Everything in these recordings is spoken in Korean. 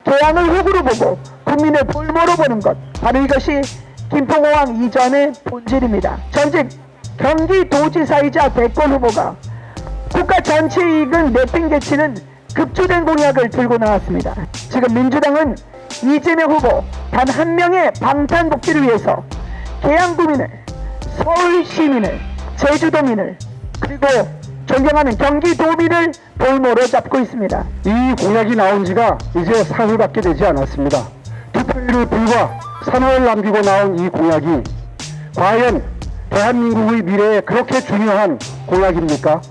개항을 흙으로 보고 국민을 볼모로 보는 것, 바로 이것이 김포공항 이전의 본질입니다. 전직 경기도지사이자 대권 후보가 국가 전체 이익을 내팽개치는 급조된 공약을 들고 나왔습니다. 지금 민주당은 이재명 후보 단 한 명의 방탄복귀를 위해서 계양구민을, 서울 시민을, 제주도민을, 그리고 존경하는 경기도민을 볼모로 잡고 있습니다. 이 공약이 나온 지가 이제 사흘밖에 되지 않았습니다. 투표일을 불과 사흘 남기고 나온 이 공약이 과연 대한민국의 미래에 그렇게 중요한 공약입니까?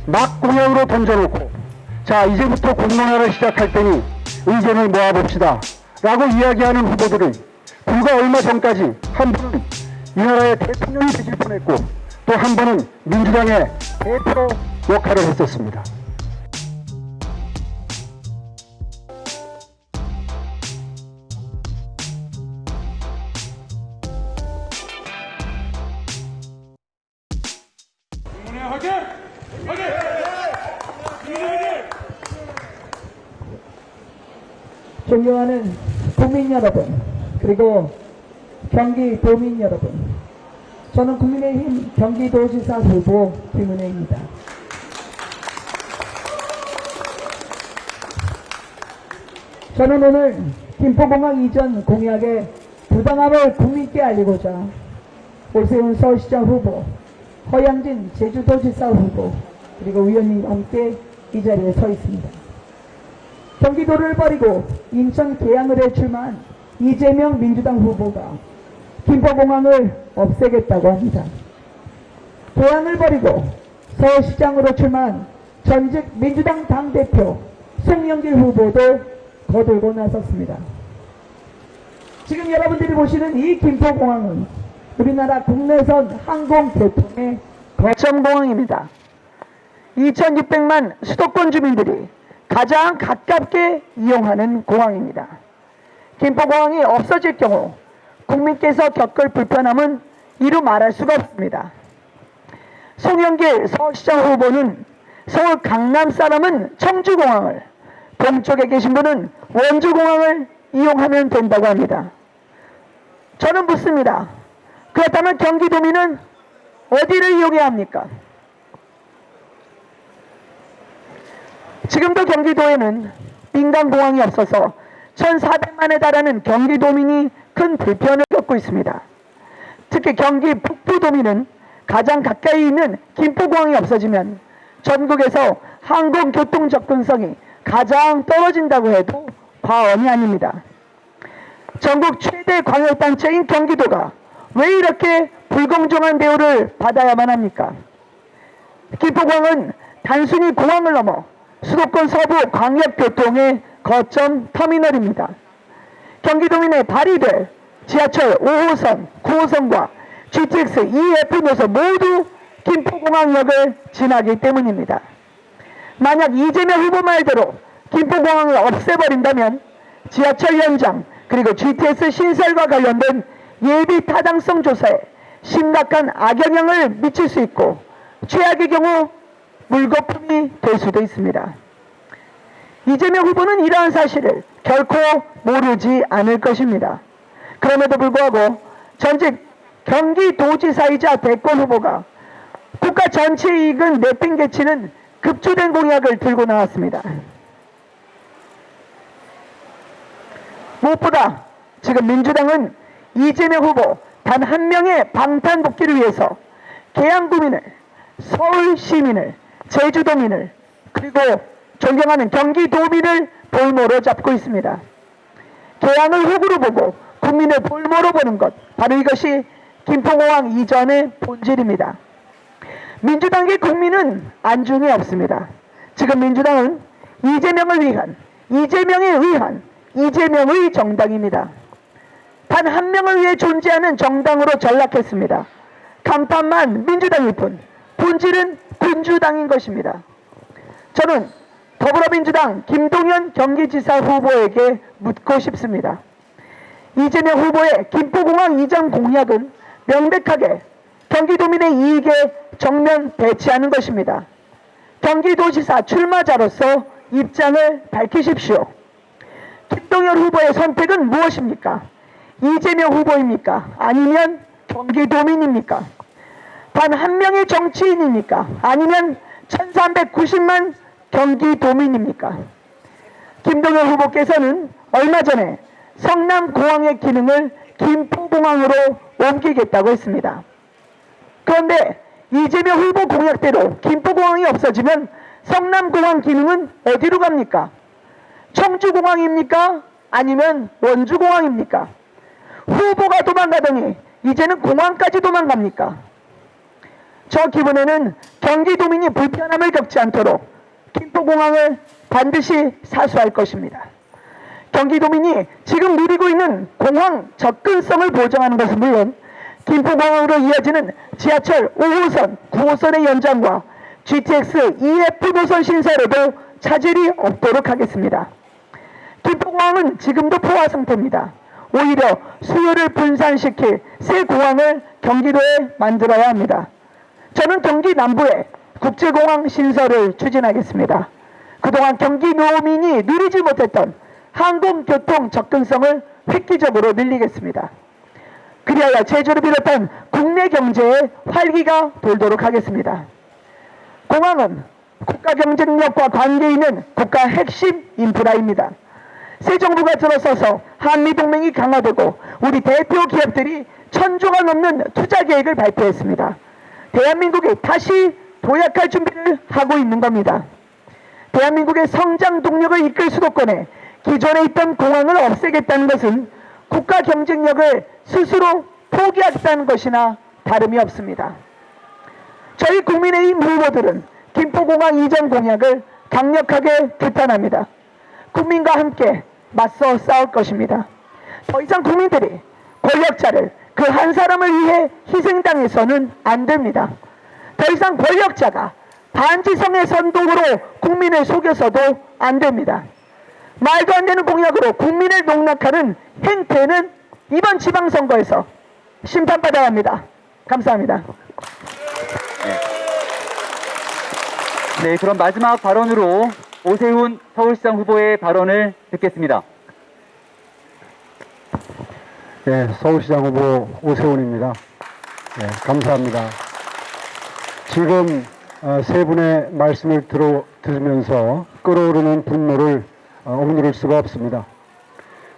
막 공약으로 던져놓고 자 이제부터 공론화를 시작할 테니 의견을 모아봅시다 라고 이야기하는 후보들은 불과 얼마 전까지 한 분은 이 나라의 대통령이 되실 뻔했고 또 한 번은 민주당의 대표 역할을 했었습니다. 존경하는 국민 여러분, 그리고 경기도민 여러분, 저는 국민의힘 경기도지사 후보 김은혜입니다. 저는 오늘 김포공항 이전 공약의 부당함을 국민께 알리고자 오세훈 서울시장 후보, 허양진 제주도지사 후보, 그리고 의원님과 함께 이 자리에 서 있습니다. 경기도를 버리고 인천 계양을에 출마한 이재명 민주당 후보가 김포공항을 없애겠다고 합니다. 계양을 버리고 서울시장으로 출마한 전직 민주당 당대표 송영길 후보도 거들고 나섰습니다. 지금 여러분들이 보시는 이 김포공항은 우리나라 국내선 항공교통의 거점공항입니다. 2600만 수도권 주민들이 가장 가깝게 이용하는 공항입니다. 김포공항이 없어질 경우 국민께서 겪을 불편함은 이루 말할 수가 없습니다. 송영길 서울시장 후보는 서울 강남 사람은 청주공항을, 동쪽에 계신 분은 원주공항을 이용하면 된다고 합니다. 저는 묻습니다. 그렇다면 경기도민은 어디를 이용해야 합니까? 지금도 경기도에는 민간공항이 없어서 1,400만에 달하는 경기도민이 큰 불편을 겪고 있습니다. 특히 경기 북부도민은 가장 가까이 있는 김포공항이 없어지면 전국에서 항공교통 접근성이 가장 떨어진다고 해도 과언이 아닙니다. 전국 최대 광역단체인 경기도가 왜 이렇게 불공정한 대우를 받아야만 합니까? 김포공항은 단순히 공항을 넘어 수도권 서부 광역교통의 거점 터미널입니다. 경기도민의 발휘될 지하철 5호선, 9호선과 GTX, EF 노선 모두 김포공항역을 지나기 때문입니다. 만약 이재명 후보 말대로 김포공항을 없애버린다면 지하철 연장 그리고 GTX 신설과 관련된 예비 타당성 조사에 심각한 악영향을 미칠 수 있고 최악의 경우 물거품이 될 수도 있습니다. 이재명 후보는 이러한 사실을 결코 모르지 않을 것입니다. 그럼에도 불구하고 전직 경기도지사이자 대권 후보가 국가 전체 이익을 내팽개치는 급조된 공약을 들고 나왔습니다. 무엇보다 지금 민주당은 이재명 후보 단 한 명의 방탄복귀를 위해서 계양구민을, 서울 시민을, 제주도민을, 그리고 존경하는 경기도민을 볼모로 잡고 있습니다. 계양을 흙으로 보고 국민을 볼모로 보는 것, 바로 이것이 김포공항 이전의 본질입니다. 민주당의 국민은 안중에 없습니다. 지금 민주당은 이재명을 위한, 이재명에 의한 이재명의 정당입니다. 단 한 명을 위해 존재하는 정당으로 전락했습니다. 간판만 민주당일 뿐 본질은 군주당인 것입니다. 저는 더불어민주당 김동연 경기지사 후보에게 묻고 싶습니다. 이재명 후보의 김포공항 이전 공약은 명백하게 경기도민의 이익에 정면 배치하는 것입니다. 경기도지사 출마자로서 입장을 밝히십시오. 윤석열 후보의 선택은 무엇입니까? 이재명 후보입니까? 아니면 경기도민입니까? 단 한 명의 정치인입니까? 아니면 1390만 경기도민입니까? 김동연 후보께서는 얼마 전에 성남공항의 기능을 김포공항으로 옮기겠다고 했습니다. 그런데 이재명 후보 공약대로 김포공항이 없어지면 성남공항 기능은 어디로 갑니까? 청주공항입니까? 아니면 원주공항입니까? 후보가 도망가더니 이제는 공항까지 도망갑니까? 저 기분에는 경기도민이 불편함을 겪지 않도록 김포공항을 반드시 사수할 것입니다. 경기도민이 지금 누리고 있는 공항 접근성을 보장하는 것은 물론 김포공항으로 이어지는 지하철 5호선, 9호선의 연장과 GTX EF 노선 신설에도 차질이 없도록 하겠습니다. 김포공항은 지금도 포화 상태입니다. 오히려 수요를 분산시킬 새 공항을 경기도에 만들어야 합니다. 저는 경기 남부에 국제공항 신설을 추진하겠습니다. 그동안 경기도민이 누리지 못했던 항공교통 접근성을 획기적으로 늘리겠습니다. 그리하여 제주를 비롯한 국내 경제에 활기가 돌도록 하겠습니다. 공항은 국가 경쟁력과 관계 있는 국가 핵심 인프라입니다. 새 정부가 들어서서 한미동맹이 강화되고 우리 대표 기업들이 1000조가 넘는 투자 계획을 발표했습니다. 대한민국이 다시 도약할 준비를 하고 있는 겁니다. 대한민국의 성장 동력을 이끌 수도권에 기존에 있던 공항을 없애겠다는 것은 국가 경쟁력을 스스로 포기하겠다는 것이나 다름이 없습니다. 저희 국민의힘 후보들은 김포공항 이전 공약을 강력하게 규탄합니다. 국민과 함께 맞서 싸울 것입니다. 더 이상 국민들이 권력자를 그 한 사람을 위해 희생당해서는 안 됩니다. 더 이상 권력자가 반지성의 선동으로 국민을 속여서도 안 됩니다. 말도 안 되는 공약으로 국민을 농락하는 행태는 이번 지방선거에서 심판받아야 합니다. 감사합니다. 네, 그럼 마지막 발언으로 오세훈 서울시장 후보의 발언을 듣겠습니다. 네, 서울시장 후보 오세훈입니다. 네, 감사합니다. 지금 세 분의 말씀을 들으면서 끓어오르는 분노를 억누를 수가 없습니다.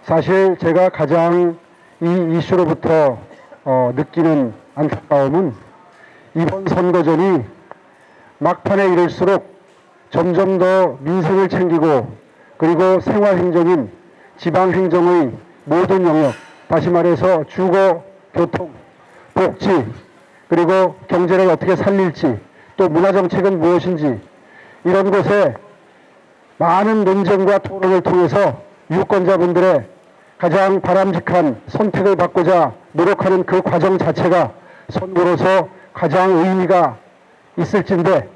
사실 제가 가장 이 이슈로부터 느끼는 안타까움은 이번 선거전이 막판에 이를수록 점점 더 민생을 챙기고 그리고 생활행정인 지방행정의 모든 영역, 다시 말해서 주거, 교통, 복지, 그리고 경제를 어떻게 살릴지, 또 문화정책은 무엇인지 이런 것에 많은 논쟁과 토론을 통해서 유권자분들의 가장 바람직한 선택을 받고자 노력하는 그 과정 자체가 선거로서 가장 의미가 있을진데,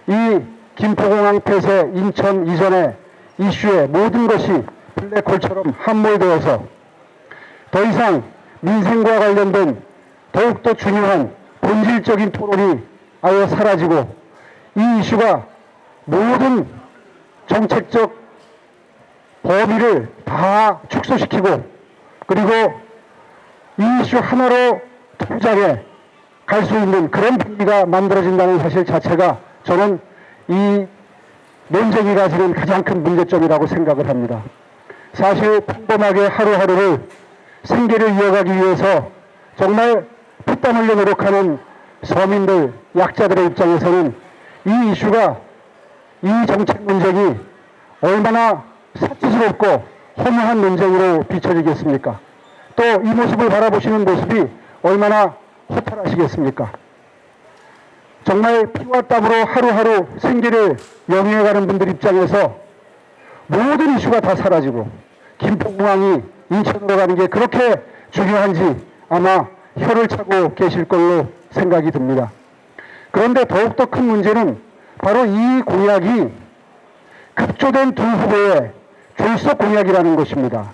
이 김포공항 폐쇄, 인천 이전의 이슈에 모든 것이 블랙홀처럼 함몰되어서 더 이상 민생과 관련된 더욱더 중요한 본질적인 토론이 아예 사라지고 이 이슈가 모든 정책적 범위를 다 축소시키고 그리고 이 이슈 하나로 통장에 갈 수 있는 그런 분위기가 만들어진다는 사실 자체가 저는 이 논쟁이 가지는 가장 큰 문제점이라고 생각을 합니다. 사실 평범하게 하루하루를 생계를 이어가기 위해서 정말 피땀 흘려 노력하는 서민들, 약자들의 입장에서는 이 이슈가, 이 정책 논쟁이 얼마나 사치스럽고 허무한 논쟁으로 비춰지겠습니까? 또 이 모습을 바라보시는 모습이 얼마나 허탈하시겠습니까? 정말 피와 땀으로 하루하루 생계를 영위해가는 분들 입장에서 모든 이슈가 다 사라지고 김포공항이 인천으로 가는 게 그렇게 중요한지 아마 혀를 차고 계실 걸로 생각이 듭니다. 그런데 더욱더 큰 문제는 바로 이 공약이 급조된 두 후보의 졸속 공약이라는 것입니다.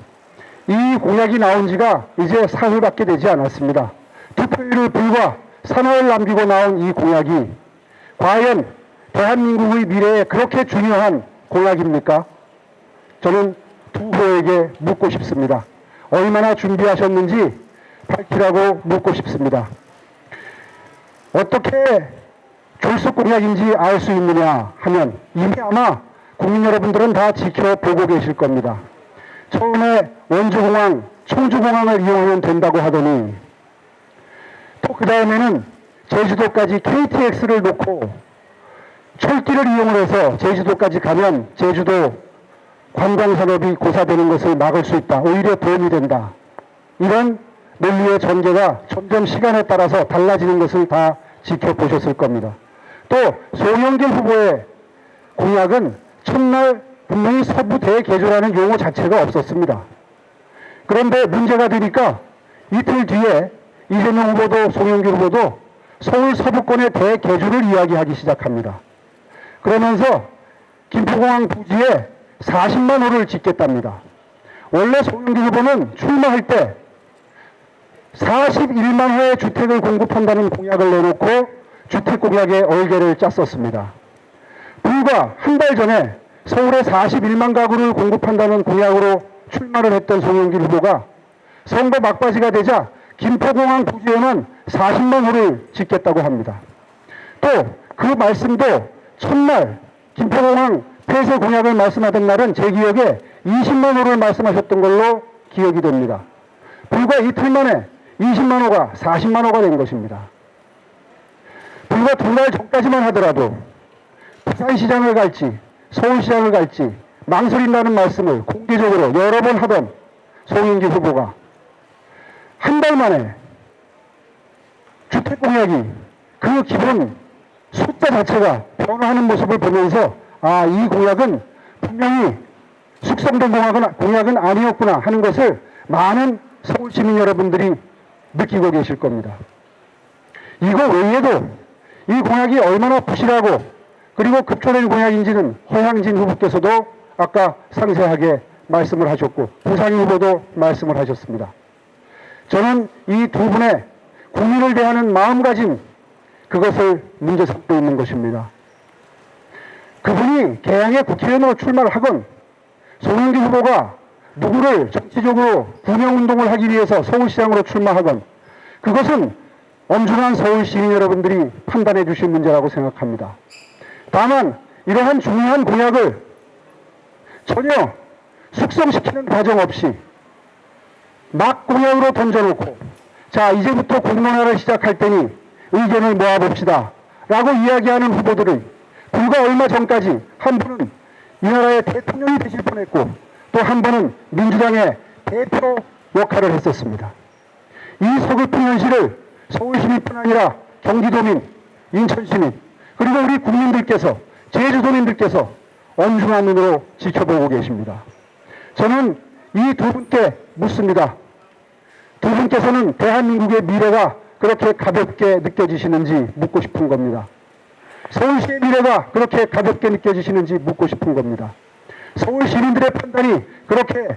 이 공약이 나온 지가 이제 사흘밖에 되지 않았습니다. 투표율을 불과 사나흘 남기고 나온 이 공약이 과연 대한민국의 미래에 그렇게 중요한 공약입니까? 저는 두 후보에게 묻고 싶습니다. 얼마나 준비하셨는지 밝히라고 묻고 싶습니다. 어떻게 졸속 공약인지 알 수 있느냐 하면 이미 아마 국민 여러분들은 다 지켜보고 계실 겁니다. 처음에 원주공항, 청주공항을 이용하면 된다고 하더니 또 그 다음에는 제주도까지 KTX를 놓고 철길을 이용을 해서 제주도까지 가면 제주도 관광산업이 고사되는 것을 막을 수 있다. 오히려 도움이 된다. 이런 논리의 전개가 점점 시간에 따라서 달라지는 것을 다 지켜보셨을 겁니다. 또 송영길 후보의 공약은 첫날 분명히 서부 대개조라는 용어 자체가 없었습니다. 그런데 문제가 되니까 이틀 뒤에 이재명 후보도 송영길 후보도 서울 서부권의 대개조를 이야기하기 시작합니다. 그러면서 김포공항 부지에 40만 호를 짓겠답니다. 원래 송영길 후보는 출마할 때 41만 호의 주택을 공급한다는 공약을 내놓고 주택 공약의 얼개를 짰었습니다. 불과 한 달 전에 서울에 41만 가구를 공급한다는 공약으로 출마를 했던 송영길 후보가 선거 막바지가 되자 김포공항 부지에는 40만 호를 짓겠다고 합니다. 또 그 말씀도 첫날 김포공항 폐쇄 공약을 말씀하던 날은 제 기억에 20만 호를 말씀하셨던 걸로 기억이 됩니다. 불과 이틀 만에 20만 호가 40만 호가 된 것입니다. 불과 두 달 전까지만 하더라도 부산시장을 갈지 서울시장을 갈지 망설인다는 말씀을 공개적으로 여러 번 하던 송영길 후보가 한 달 만에 주택 공약이 그 기본 숫자 자체가 변화하는 모습을 보면서 아, 이 공약은 분명히 숙성된 공약은 아니었구나 하는 것을 많은 서울 시민 여러분들이 느끼고 계실 겁니다. 이거 외에도 이 공약이 얼마나 부실하고 그리고 급조된 공약인지는 허양진 후보께서도 아까 상세하게 말씀을 하셨고 부상희 후보도 말씀을 하셨습니다. 저는 이 두 분의 국민을 대하는 마음가짐 그것을 문제 삼고 있는 것입니다. 그분이 개항의 국회의원으로 출마를 하건 송영길 후보가 누구를 정치적으로 분영운동을 하기 위해서 서울시장으로 출마하건 그것은 엄중한 서울 시민 여러분들이 판단해 주실 문제라고 생각합니다. 다만 이러한 중요한 공약을 전혀 숙성시키는 과정 없이 막 공약으로 던져놓고 자 이제부터 공론화를 시작할 테니 의견을 모아봅시다 라고 이야기하는 후보들을 불과 얼마 전까지 한 분은 이 나라의 대통령이 되실 뻔했고 또 한 분은 민주당의 대표 역할을 했었습니다. 이 서글픈 현실을 서울시민뿐 아니라 경기도민, 인천시민 그리고 우리 국민들께서 제주도민들께서 엄중한 눈으로 지켜보고 계십니다. 저는 이 두 분께 묻습니다. 두 분께서는 대한민국의 미래가 그렇게 가볍게 느껴지시는지 묻고 싶은 겁니다. 서울시의 미래가 그렇게 가볍게 느껴지시는지 묻고 싶은 겁니다. 서울 시민들의 판단이 그렇게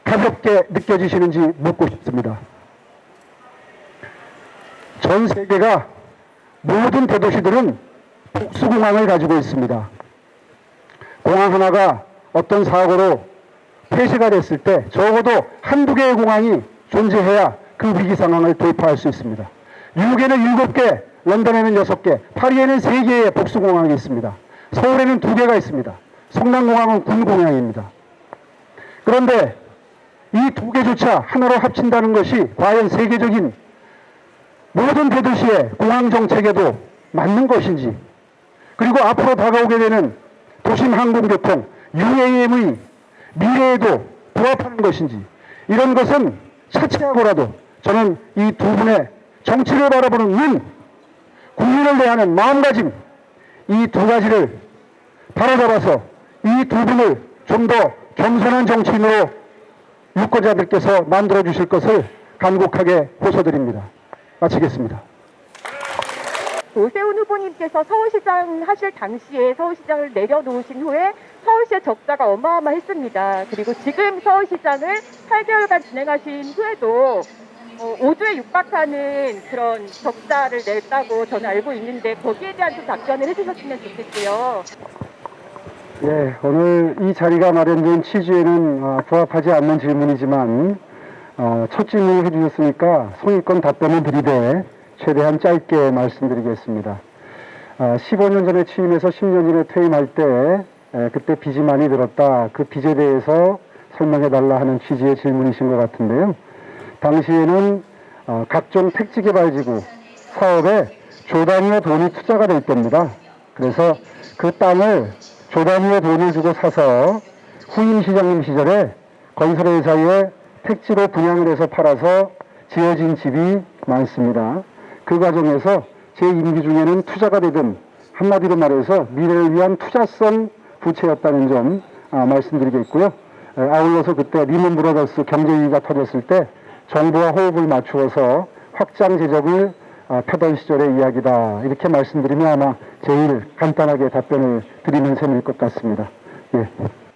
가볍게 느껴지시는지 묻고 싶습니다. 전 세계가 모든 대도시들은 복수공항을 가지고 있습니다. 공항 하나가 어떤 사고로 폐쇄가 됐을 때 적어도 한두 개의 공항이 존재해야 그 위기 상황을 돌파할 수 있습니다. 미국에는 7개, 런던에는 6개, 파리에는 3개의 복수공항이 있습니다. 서울에는 2개가 있습니다. 성남공항은 군공항입니다. 그런데 이 2개조차 하나로 합친다는 것이 과연 세계적인 모든 대도시의 공항 정책에도 맞는 것인지 그리고 앞으로 다가오게 되는 도심 항공교통, UAM의 미래에도 부합하는 것인지 이런 것은 차치하고라도 저는 이 두 분의 정치를 바라보는 눈, 국민을 대하는 마음가짐 이 두 가지를 바로잡아서 이 두 분을 좀 더 겸손한 정치인으로 유권자들께서 만들어 주실 것을 간곡하게 호소드립니다. 마치겠습니다. 오세훈 후보님께서 서울시장 하실 당시에 서울시장을 내려놓으신 후에 서울시의 적자가 어마어마했습니다. 그리고 지금 서울시장을 8개월간 진행하신 후에도 5조에 육박하는 그런 적자를 냈다고 저는 알고 있는데 거기에 대한 좀 답변을 해주셨으면 좋겠고요. 예, 오늘 이 자리가 마련된 취지에는 부합하지 않는 질문이지만 첫 질문을 해주셨으니까 소위권 답변을 드리되 최대한 짧게 말씀드리겠습니다. 15년 전에 취임해서 10년 전에 퇴임할 때 그때 빚이 많이 들었다. 그 빚에 대해서 설명해달라 하는 취지의 질문이신 것 같은데요. 당시에는 각종 택지개발지구 사업에 조 단위의 돈이 투자가 될 때입니다. 그래서 그 땅을 조 단위의 돈을 주고 사서 후임 시장님 시절에 건설회사에 택지로 분양을 해서 팔아서 지어진 집이 많습니다. 그 과정에서 제 임기 중에는 투자가 되든 한마디로 말해서 미래를 위한 투자성 부채였다는 점 말씀드리겠고요. 아울러서 그때 리먼 브라더스 경제위기가 터졌을 때 정부와 호흡을 맞추어서 확장 재정을 펴던 시절의 이야기다. 이렇게 말씀드리면 아마 제일 간단하게 답변을 드리는 셈일 것 같습니다. 예.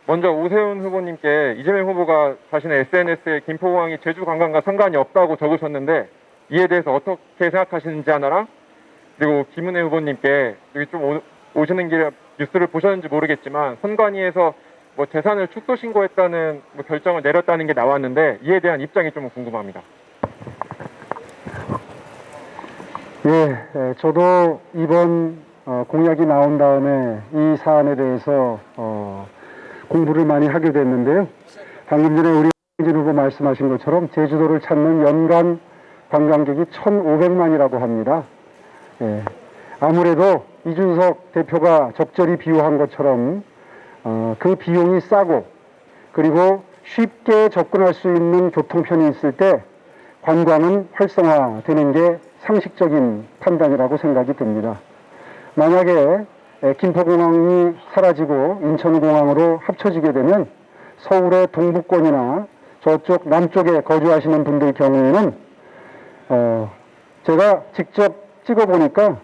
먼저 오세훈 후보님께 이재명 후보가 자신의 SNS에 김포공항이 제주 관광과 상관이 없다고 적으셨는데 이에 대해서 어떻게 생각하시는지 하나랑, 그리고 김은혜 후보님께 여기 좀 오시는 길에 뉴스를 보셨는지 모르겠지만 선관위에서 뭐 재산을 축소 신고했다는 결정을 내렸다는 게 나왔는데 이에 대한 입장이 좀 궁금합니다. 예, 저도 이번 공약이 나온 다음에 이 사안에 대해서 공부를 많이 하게 됐는데요. 방금 전에 우리 황진 후보 말씀하신 것처럼 제주도를 찾는 연간 관광객이 1,500만이라고 합니다. 예, 아무래도 이준석 대표가 적절히 비유한 것처럼 그 비용이 싸고 그리고 쉽게 접근할 수 있는 교통편이 있을 때 관광은 활성화되는 게 상식적인 판단이라고 생각이 듭니다. 만약에 김포공항이 사라지고 인천공항으로 합쳐지게 되면 서울의 동부권이나 저쪽 남쪽에 거주하시는 분들 경우에는 제가 직접 찍어보니까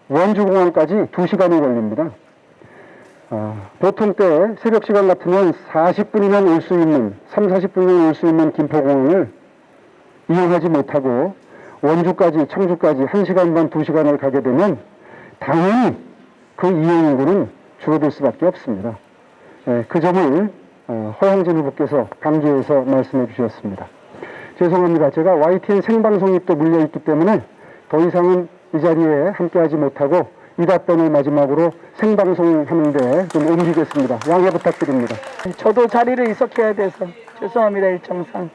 원주공항까지 2시간이 걸립니다. 보통 때 새벽 시간 같으면 40분이면 올 수 있는 40분이면 올 수 있는 김포공항을 이용하지 못하고 원주까지 청주까지 1시간 반 2시간을 가게 되면 당연히 그 이용 인구는 줄어들 수밖에 없습니다. 그 점을 허영진 후보께서 강조해서 말씀해 주셨습니다. 죄송합니다. 제가 YTN 생방송이 또 물려있기 때문에 더 이상은 이 자리에 함께하지 못하고 이 답변을 마지막으로 생방송 하는데 좀 옮기겠습니다. 양해 부탁드립니다. 저도 자리를 이석해야 돼서 죄송합니다. 일정상.